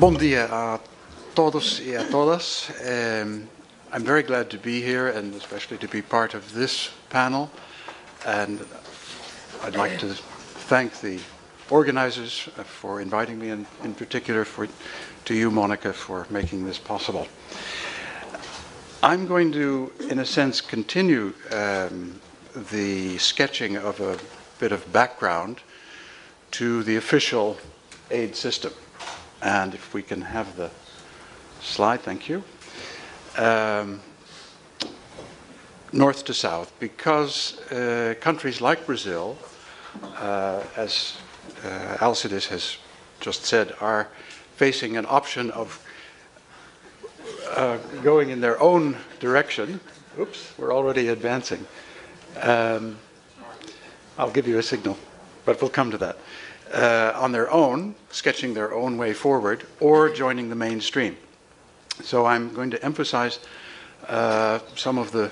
Bom dia a todos e a todas. I'm very glad to be here and especially to be part of this panel. And I'd like to thank the organizers for inviting me, and in particular to you, Monica, for making this possible. I'm going to, in a sense, continue the sketching of a bit of background to the official aid system. And if we can have the slide, thank you. North to south, because countries like Brazil, as Alcides has just said, are facing an option of going in their own direction. Oops, we're already advancing. I'll give you a signal, but we'll come to that. On their own, sketching their own way forward, or joining the mainstream. So I'm going to emphasize some of the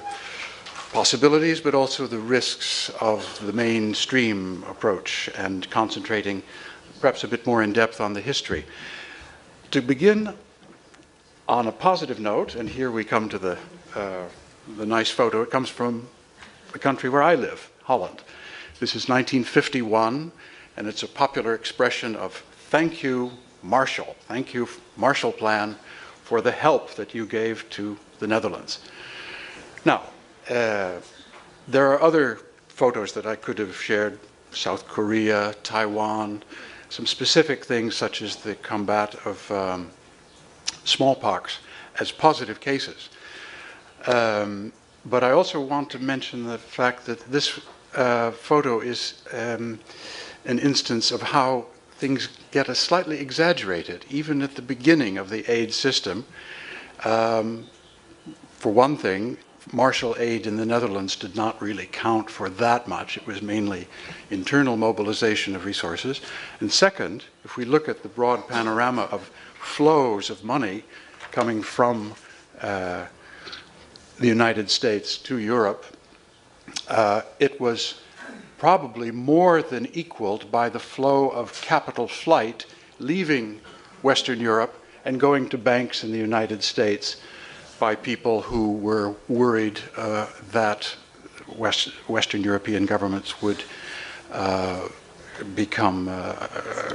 possibilities, but also the risks of the mainstream approach, and concentrating perhaps a bit more in depth on the history. To begin on a positive note, and here we come to the nice photo. It comes from the country where I live, Holland. This is 1951. And it's a popular expression of thank you, Marshall. Thank you, Marshall Plan, for the help that you gave to the Netherlands. Now, there are other photos that I could have shared, South Korea, Taiwan, some specific things such as the combat of smallpox as positive cases. But I also want to mention the fact that this photo is an instance of how things get slightly exaggerated, even at the beginning of the aid system. For one thing, Marshall aid in the Netherlands did not really count for that much. It was mainly internal mobilization of resources. And second, if we look at the broad panorama of flows of money coming from the United States to Europe, it was probably more than equaled by the flow of capital flight leaving Western Europe and going to banks in the United States by people who were worried that Western European governments would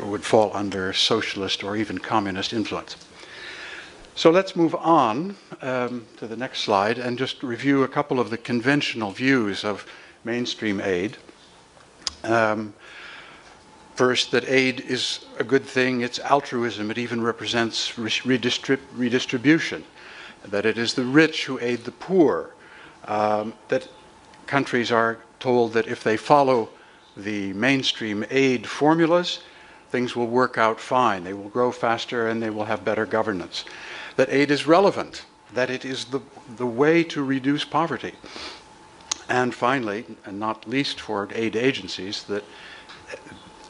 would fall under socialist or even communist influence. So let's move on to the next slide and just review a couple of the conventional views of mainstream aid. First, that aid is a good thing, it's altruism, it even represents redistribution, that it is the rich who aid the poor, that countries are told that if they follow the mainstream aid formulas, things will work out fine, they will grow faster and they will have better governance, that aid is relevant, that it is the way to reduce poverty. And finally, and not least for aid agencies, that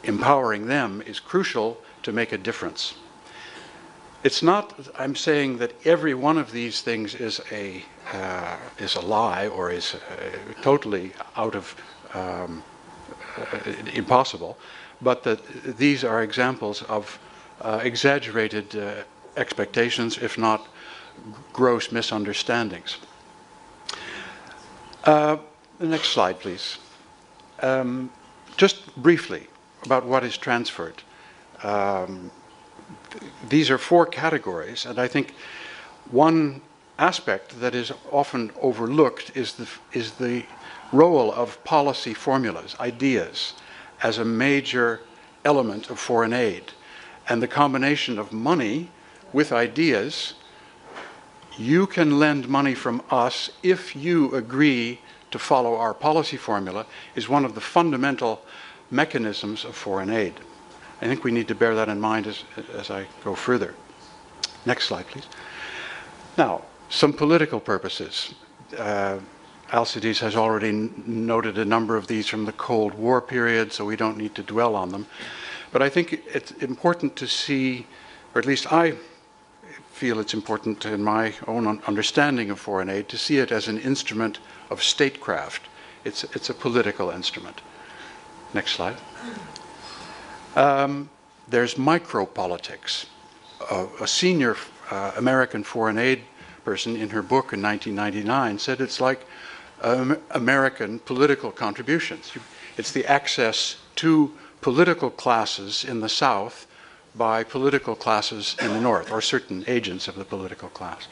empowering them is crucial to make a difference. It's not, I'm saying that every one of these things is a lie or is totally out of impossible, but that these are examples of exaggerated expectations, if not gross misunderstandings. The next slide, please. Just briefly about what is transferred. These are four categories, and I think one aspect that is often overlooked is the role of policy formulas, ideas, as a major element of foreign aid. And the combination of money with ideas. You can lend money from us if you agree to follow our policy formula, is one of the fundamental mechanisms of foreign aid. I think we need to bear that in mind as I go further. Next slide, please. Now, some political purposes. Alcides has already noted a number of these from the Cold War period, so we don't need to dwell on them. But I think it's important to see, or at least I feel it's important in my own understanding of foreign aid, to see it as an instrument of statecraft. It's a political instrument. Next slide. There's micropolitics. a senior American foreign aid person in her book in 1999 said it's like American political contributions. It's the access to political classes in the South by political classes in the North, or certain agents of the political class.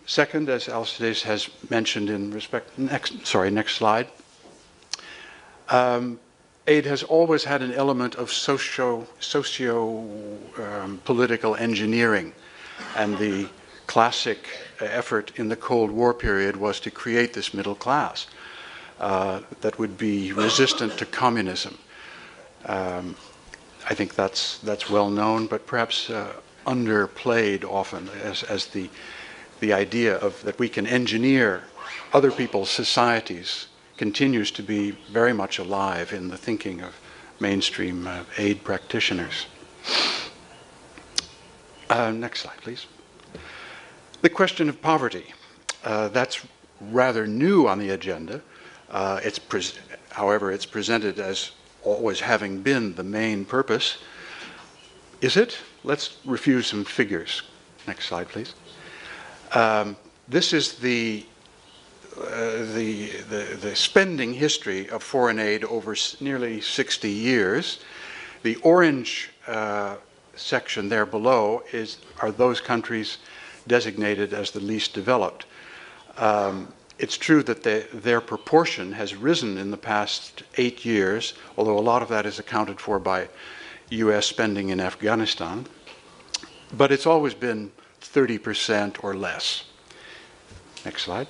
Second, as Alcides has mentioned in respect, next slide, aid has always had an element of socio-political engineering, and the classic effort in the Cold War period was to create this middle class that would be resistant to communism. I think that's well known, but perhaps underplayed often as the idea of that we can engineer other people's societies continues to be very much alive in the thinking of mainstream aid practitioners. Next slide, please. The question of poverty. That's rather new on the agenda. However, it's presented as always having been the main purpose. Is it? Let's review some figures. Next slide, please. This is the spending history of foreign aid over nearly 60 years. The orange section there below are those countries designated as the least developed. It's true that their proportion has risen in the past 8 years, although a lot of that is accounted for by US spending in Afghanistan. But it's always been 30% or less. Next slide.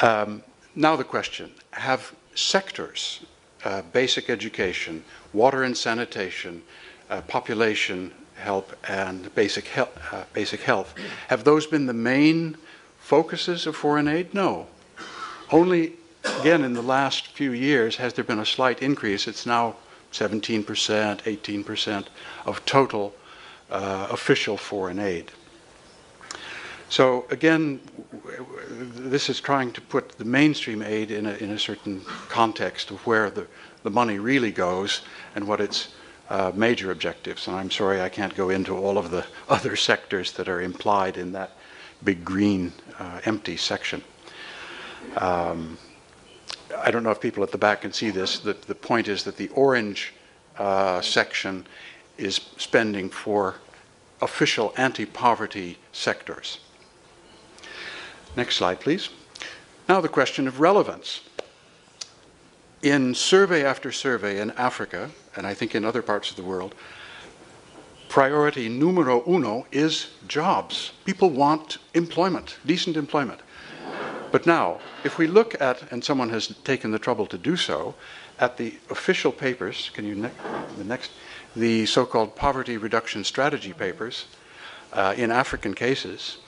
Now the question, have sectors, basic education, water and sanitation, population help, and basic health, have those been the main focuses of foreign aid? No. Only, again, in the last few years has there been a slight increase. It's now 17%, 18% of total official foreign aid. So again, this is trying to put the mainstream aid in a certain context of where the money really goes and what its major objectives. And I'm sorry I can't go into all of the other sectors that are implied in that big green empty section. I don't know if people at the back can see this. The point is that the orange section is spending for official anti-poverty sectors. Next slide, please. Now the question of relevance. In survey after survey in Africa, and I think in other parts of the world, priority numero uno is jobs. People want employment, decent employment. But now, if we look at, and someone has taken the trouble to do so, at the official papers, can you the so-called poverty reduction strategy papers in African cases,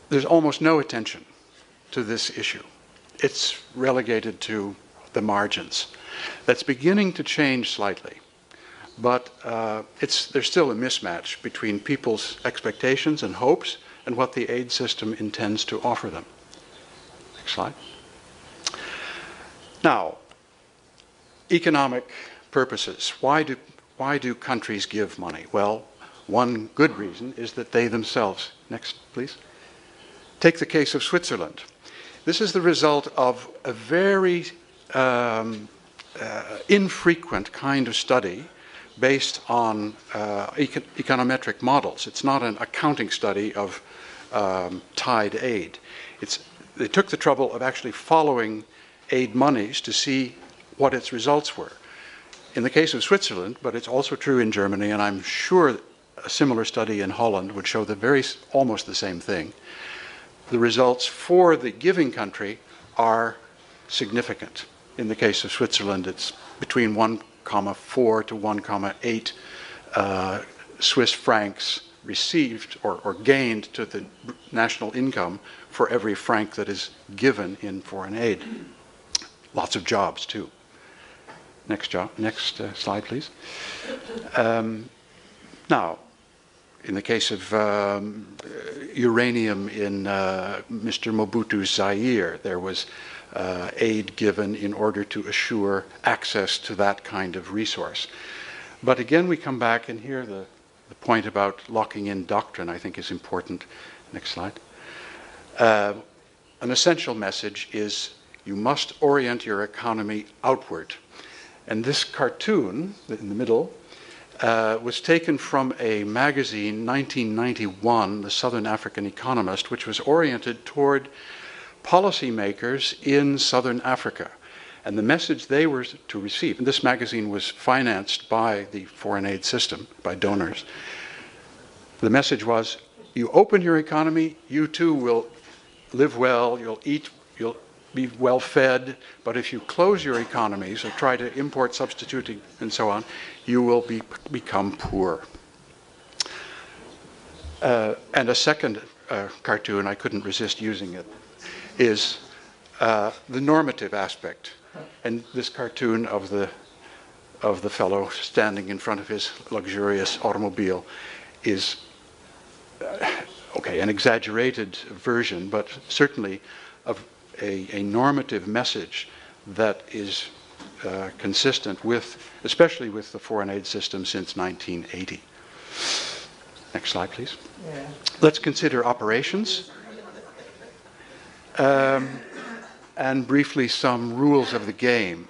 there's almost no attention to this issue. It's relegated to the margins. That's beginning to change slightly, but there's still a mismatch between people's expectations and hopes and what the aid system intends to offer them. Next slide. Now, economic purposes. Why do countries give money? Well, one good reason is that they themselves, next please, take the case of Switzerland. This is the result of a very infrequent kind of study based on econometric models. It's not an accounting study of tied aid. They took the trouble of actually following aid monies to see what its results were. In the case of Switzerland, but it's also true in Germany, and I'm sure a similar study in Holland would show almost the same thing. The results for the giving country are significant. In the case of Switzerland, it's between 1,4 to 1,8 Swiss francs received or gained to the national income for every franc that is given in foreign aid. Lots of jobs, too. Next slide, please. Now, in the case of uranium in Mr. Mobutu's Zaire, there was aid given in order to assure access to that kind of resource. But again, we come back, and here the point about locking in doctrine, I think, is important. Next slide. An essential message is you must orient your economy outward. And this cartoon in the middle was taken from a magazine, 1991, The Southern African Economist, which was oriented toward policymakers in Southern Africa. And the message they were to receive, and this magazine was financed by the foreign aid system, by donors. The message was, you open your economy, you too will live well, you'll eat, you'll be well fed, but if you close your economies or try to import substituting and so on, you will become poor. And a second cartoon, I couldn't resist using it, is the normative aspect. And this cartoon of the fellow standing in front of his luxurious automobile is, okay, an exaggerated version, but certainly of a normative message that is consistent with, especially with the foreign aid system since 1980. Next slide, please. Yeah. Let's consider operations. And briefly, some rules of the game.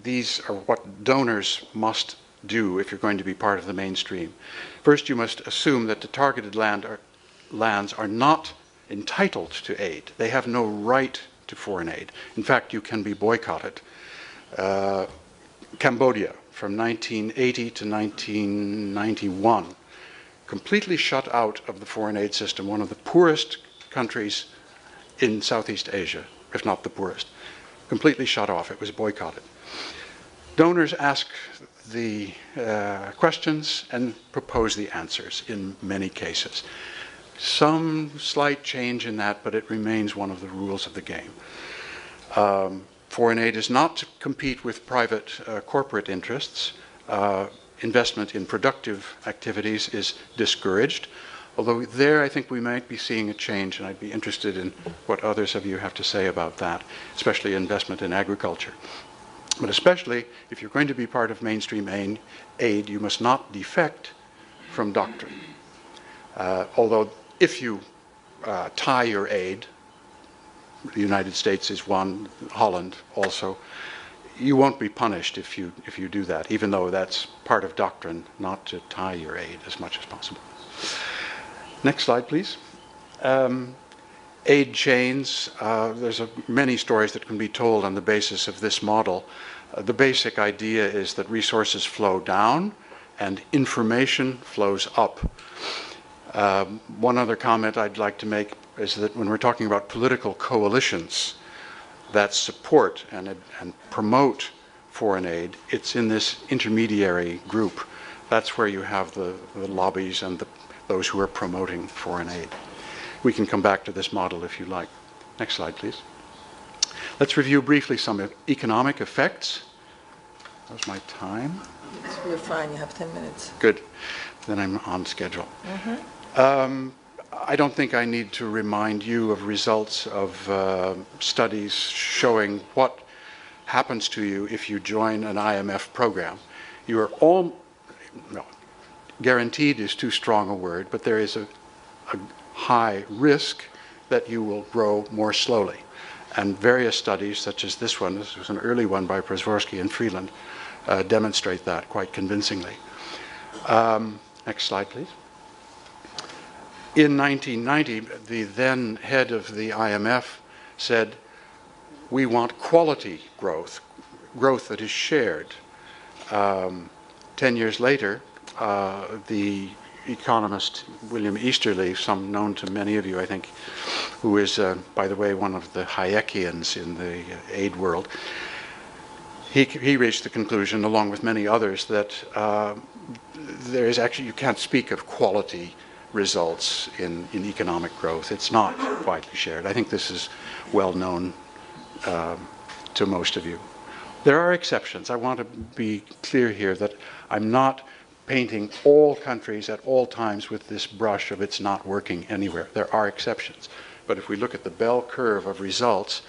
These are what donors must do if you're going to be part of the mainstream. First, you must assume that the targeted lands are not entitled to aid. They have no right to foreign aid. In fact, you can be boycotted. Cambodia, from 1980 to 1991, completely shut out of the foreign aid system, one of the poorest countries in Southeast Asia, if not the poorest. Completely shut off. It was boycotted. Donors ask the questions and propose the answers in many cases. Some slight change in that, but it remains one of the rules of the game. Foreign aid is not to compete with private corporate interests. Investment in productive activities is discouraged. Although there I think we might be seeing a change, and I'd be interested in what others of you have to say about that, especially investment in agriculture. But especially if you're going to be part of mainstream aid, you must not defect from doctrine. Although if you tie your aid, the United States is one, Holland also, you won't be punished if you do that, even though that's part of doctrine, not to tie your aid as much as possible. Next slide, please. Aid chains. There's many stories that can be told on the basis of this model. The basic idea is that resources flow down and information flows up. One other comment I'd like to make is that when we're talking about political coalitions that support and promote foreign aid, it's in this intermediary group. That's where you have the lobbies and those who are promoting foreign aid. We can come back to this model if you like. Next slide, please. Let's review briefly some economic effects. That was my time. You're fine, you have 10 minutes. Good. Then I'm on schedule. I don't think I need to remind you of results of studies showing what happens to you if you join an IMF program. You are all, no, guaranteed is too strong a word, but there is a high risk that you will grow more slowly. And various studies, such as this one, this was an early one by Przeworski and Freeland, demonstrate that quite convincingly. Next slide, please. In 1990, the then head of the IMF said, we want quality growth, growth that is shared. 10 years later, the economist William Easterly, some known to many of you, I think, who is, by the way, one of the Hayekians in the aid world, he reached the conclusion, along with many others, that there is actually, you can't speak of quality results in economic growth. It's not widely shared. I think this is well known to most of you. There are exceptions. I want to be clear here that I'm not painting all countries at all times with this brush of it's not working anywhere. There are exceptions. But if we look at the bell curve of results,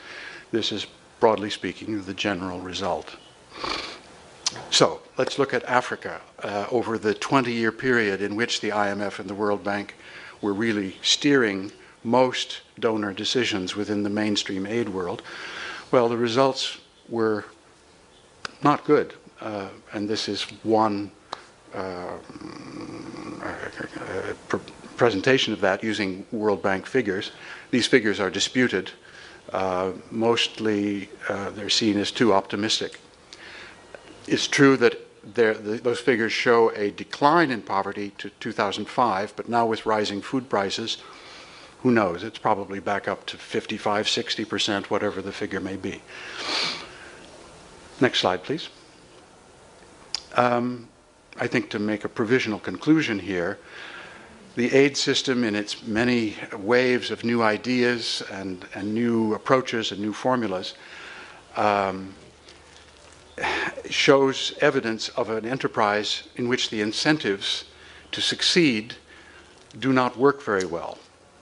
this is, broadly speaking, the general result. So let's look at Africa over the 20-year period in which the IMF and the World Bank were really steering most donor decisions within the mainstream aid world. Well, the results were not good, and this is one presentation of that using World Bank figures. These figures are disputed. Mostly they're seen as too optimistic. It's true that those figures show a decline in poverty to 2005, but now with rising food prices, who knows? It's probably back up to 55, 60%, whatever the figure may be. Next slide, please. I think to make a provisional conclusion here, the aid system in its many waves of new ideas and new approaches and new formulas shows evidence of an enterprise in which the incentives to succeed do not work very well.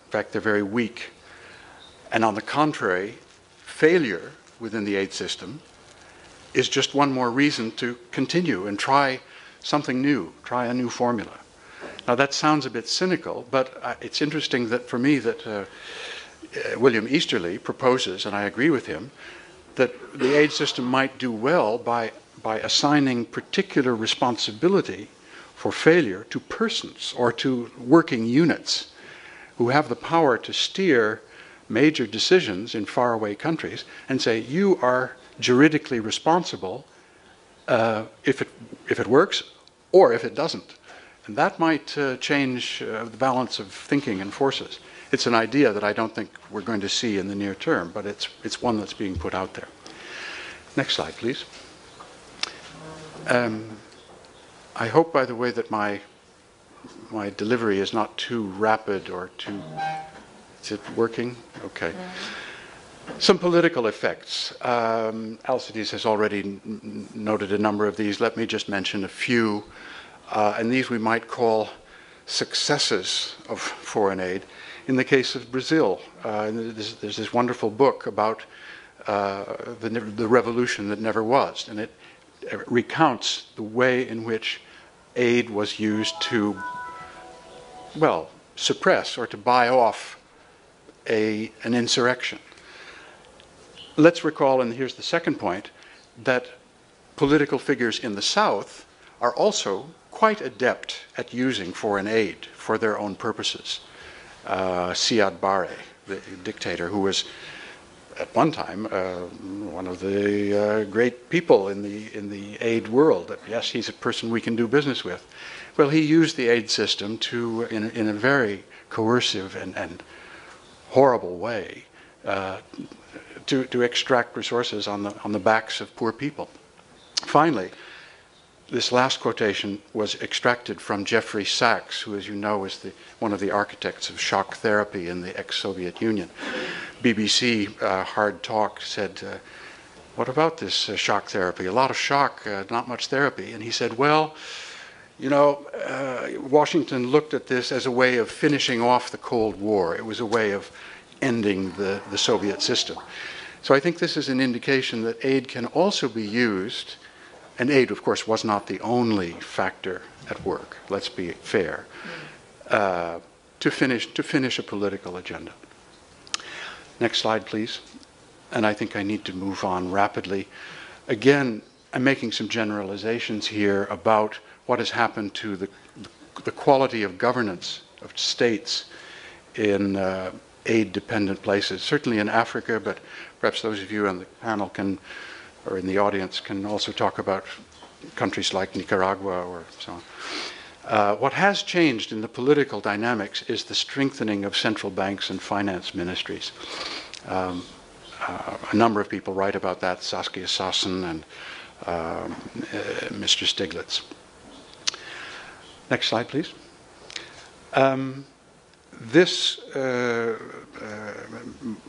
In fact, they're very weak. And on the contrary, failure within the aid system is just one more reason to continue and try something new, try a new formula. Now that sounds a bit cynical, but it's interesting that for me that William Easterly proposes, and I agree with him, that the aid system might do well by assigning particular responsibility for failure to persons or to working units who have the power to steer major decisions in faraway countries and say, you are juridically responsible if it works or if it doesn't. And that might change the balance of thinking and forces. It's an idea that I don't think we're going to see in the near term, but it's one that's being put out there. Next slide, please. I hope, by the way, that my delivery is not too rapid or too... Is it working? Okay. Some political effects. Alcides has already noted a number of these. Let me just mention a few. And these we might call successes of foreign aid. In the case of Brazil, there's this wonderful book about the revolution that never was, and it recounts the way in which aid was used to, well, suppress or to buy off an insurrection. Let's recall, and here's the second point, that political figures in the South are also quite adept at using foreign aid for their own purposes. Siad Barre, the dictator, who was at one time one of the great people in the aid world. Yes, he's a person we can do business with. Well, he used the aid system to, in a very coercive and horrible way, to extract resources on the backs of poor people. Finally, this last quotation was extracted from Jeffrey Sachs, who, as you know, is one of the architects of shock therapy in the ex-Soviet Union. BBC Hard Talk said, what about this shock therapy? A lot of shock, not much therapy. And he said, well, you know, Washington looked at this as a way of finishing off the Cold War. It was a way of ending the Soviet system. So I think this is an indication that aid can also be used. And aid, of course, was not the only factor at work, let's be fair, to finish a political agenda. Next slide, please. And I think I need to move on rapidly. Again, I'm making some generalizations here about what has happened to the quality of governance of states in aid-dependent places, certainly in Africa, but perhaps those of you on the panel can, or in the audience, can also talk about countries like Nicaragua or so on. What has changed in the political dynamics is the strengthening of central banks and finance ministries. A number of people write about that, Saskia Sassen and Mr. Stiglitz. Next slide, please.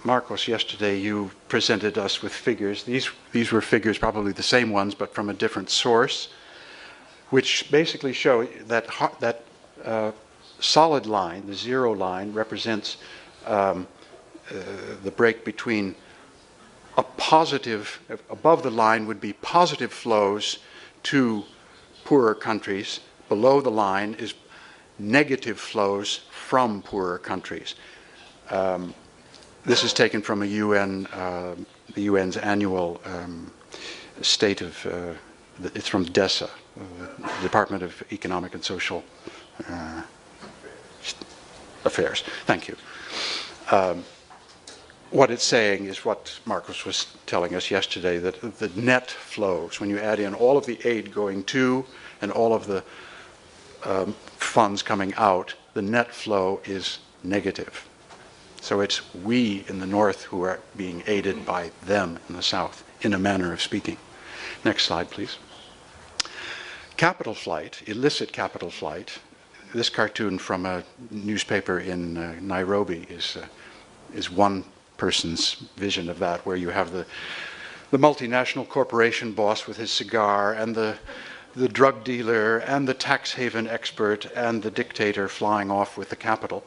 Marcos, yesterday you presented us with figures. These were figures, probably the same ones, but from a different source, which basically show that solid line, the zero line, represents the break between a positive, above the line would be positive flows to poorer countries. Below the line is negative flows from poorer countries. This is taken from a the UN's annual state of, it's from DESA, the Department of Economic and Social Affairs. Thank you. What it's saying is what Marcos was telling us yesterday, that the net flows, when you add in all of the aid going to and all of the funds coming out, the net flow is negative. So it's we in the north who are being aided by them in the south, in a manner of speaking. Next slide, please. Capital flight, illicit capital flight. This cartoon from a newspaper in Nairobi is one person's vision of that, where you have the multinational corporation boss with his cigar, and the drug dealer, and the tax haven expert, and the dictator flying off with the capital.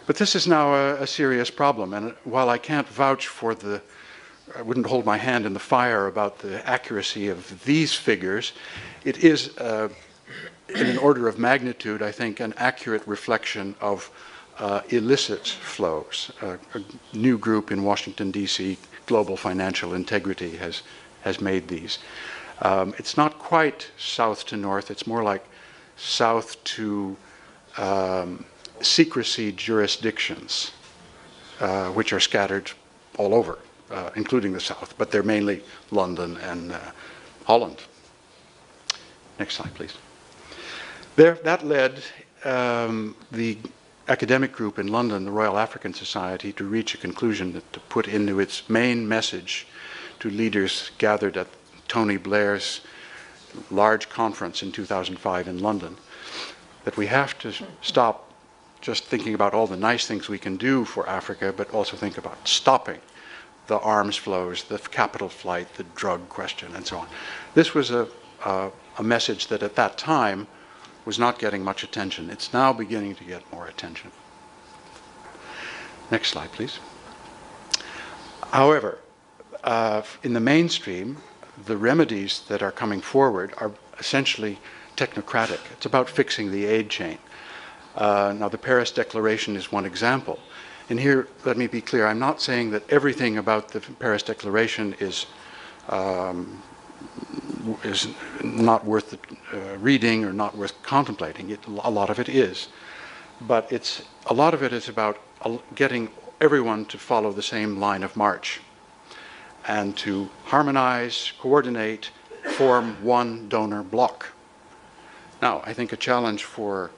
But this is now a serious problem, and while I can't vouch for I wouldn't hold my hand in the fire about the accuracy of these figures, it is, in an order of magnitude, I think, an accurate reflection of illicit flows. A new group in Washington, D.C., Global Financial Integrity, has made these. It's not quite south to north, it's more like south to secrecy jurisdictions, which are scattered all over, including the south, but they're mainly London and Holland. Next slide, please. That led the academic group in London, the Royal African Society, to reach a conclusion that to put into its main message to leaders gathered at Tony Blair's large conference in 2005 in London, that we have to stop just thinking about all the nice things we can do for Africa, but also think about stopping the arms flows, the capital flight, the drug question, and so on. This was a message that at that time was not getting much attention. It's now beginning to get more attention. Next slide, please. However, in the mainstream, the remedies that are coming forward are essentially technocratic. It's about fixing the aid chain. Now, the Paris Declaration is one example. And here, let me be clear, I'm not saying that everything about the Paris Declaration is not worth reading or not worth contemplating. A lot of it is. But a lot of it is about getting everyone to follow the same line of march and to harmonize, coordinate, form one donor bloc. Now, I think a challenge for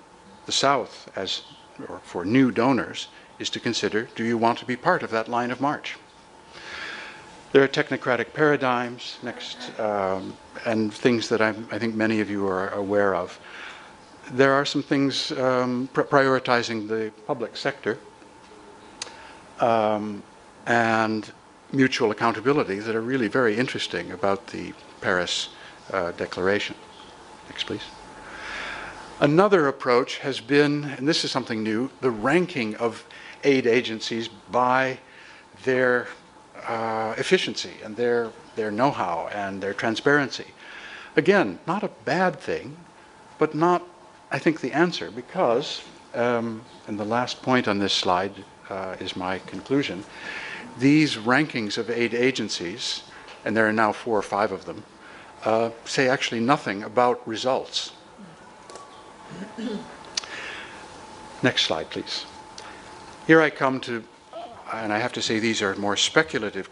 the South, or for new donors, is to consider, do you want to be part of that line of march? There are technocratic paradigms, and things that I think many of you are aware of. There are some things prioritizing the public sector and mutual accountability that are really very interesting about the Paris Declaration. Next, please. Another approach has been, and this is something new, the ranking of aid agencies by their efficiency and their know-how and their transparency. Again, not a bad thing, but not, I think, the answer, because, and the last point on this slide is my conclusion, these rankings of aid agencies, and there are now 4 or 5 of them, say actually nothing about results. Next slide, please. Here I come to, and I have to say these are more speculative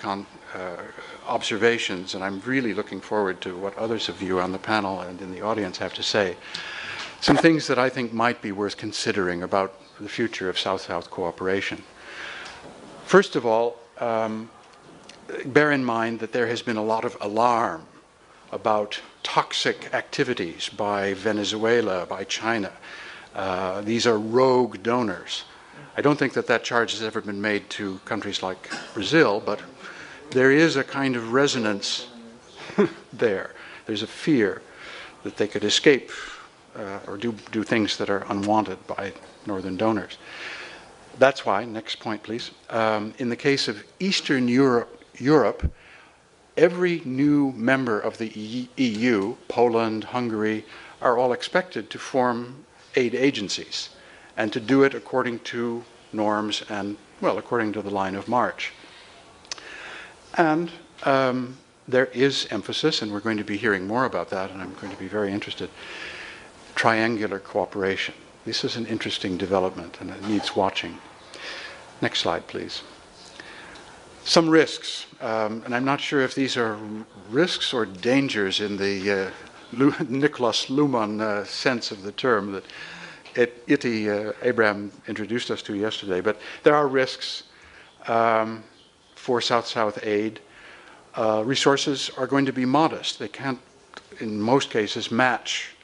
observations, and I'm really looking forward to what others of you on the panel and in the audience have to say. Some things that I think might be worth considering about the future of South-South cooperation. First of all, bear in mind that there has been a lot of alarm about toxic activities by Venezuela, by China. These are rogue donors. I don't think that charge has ever been made to countries like Brazil, but there is a kind of resonance there. There's a fear that they could escape or do things that are unwanted by northern donors. That's why, next point please, in the case of Eastern Europe, every new member of the EU, Poland, Hungary, are all expected to form aid agencies and to do it according to norms and, well, according to the line of march. And there is emphasis, and we're going to be hearing more about that, and I'm going to be very interested, triangular cooperation. This is an interesting development, and it needs watching. Next slide, please. Some risks, and I'm not sure if these are risks or dangers in the Niklas Luhmann sense of the term that Iti Abraham introduced us to yesterday, but there are risks for South-South aid. Resources are going to be modest. They can't, in most cases, match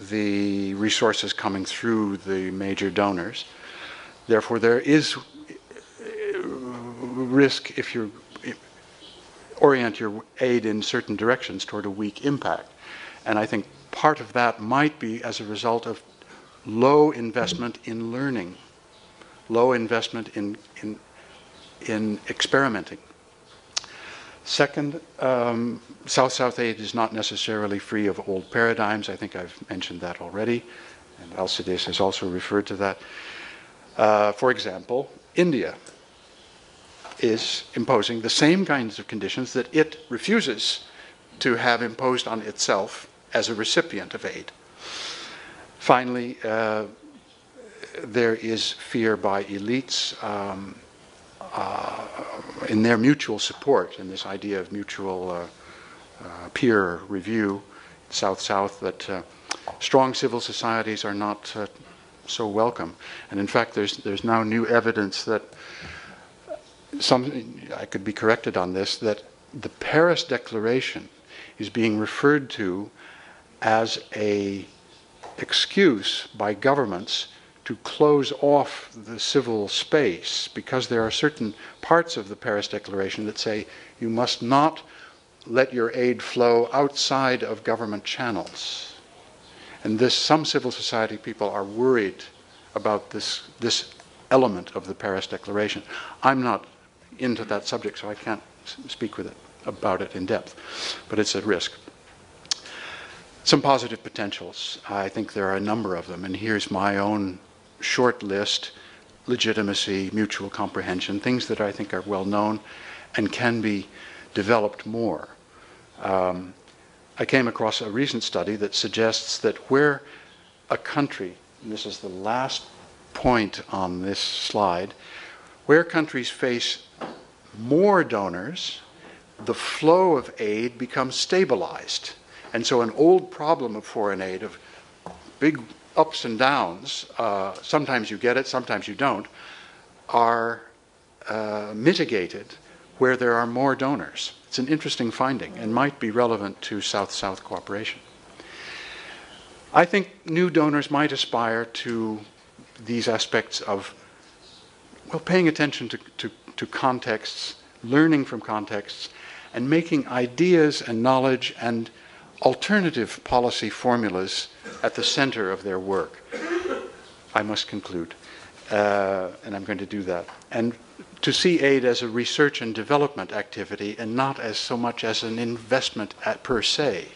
the resources coming through the major donors. Therefore, there is risk if you orient your aid in certain directions toward a weak impact. And I think part of that might be as a result of low investment in learning, low investment in experimenting. Second, South-South aid is not necessarily free of old paradigms. I think I've mentioned that already, and Alcides has also referred to that. For example, India is imposing the same kinds of conditions that it refuses to have imposed on itself as a recipient of aid. Finally, there is fear by elites in their mutual support, in this idea of mutual peer review, South-South, that strong civil societies are not so welcome. And in fact, there's now new evidence that I could be corrected on this, that the Paris Declaration is being referred to as an excuse by governments to close off the civil space, because there are certain parts of the Paris Declaration that say you must not let your aid flow outside of government channels. And some civil society people are worried about this element of the Paris Declaration. I'm not into that subject, so I can't speak about it in depth, but it's a risk. Some positive potentials. I think there are a number of them, and here's my own short list: legitimacy, mutual comprehension, things that I think are well known and can be developed more. I came across a recent study that suggests that where a country, and this is the last point on this slide, where countries face more donors, the flow of aid becomes stabilized. And so an old problem of foreign aid, of big ups and downs, sometimes you get it, sometimes you don't, are mitigated where there are more donors. It's an interesting finding and might be relevant to South-South cooperation. I think new donors might aspire to these aspects of, well, paying attention to contexts, learning from contexts, and making ideas and knowledge and alternative policy formulas at the center of their work. I must conclude, and I'm going to do that. And to see aid as a research and development activity and not as so much as an investment per se.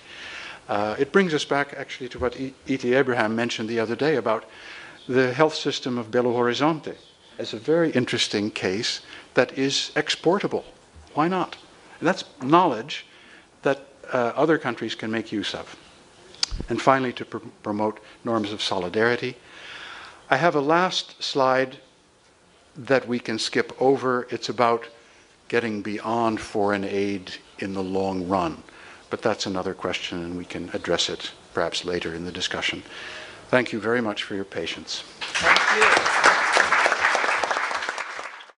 It brings us back actually to what E.T. Abraham mentioned the other day about the health system of Belo Horizonte as a very interesting case that is exportable. Why not? And that's knowledge that other countries can make use of. And finally, to promote norms of solidarity. I have a last slide that we can skip over. It's about getting beyond foreign aid in the long run. But that's another question, and we can address it perhaps later in the discussion. Thank you very much for your patience. Thank you.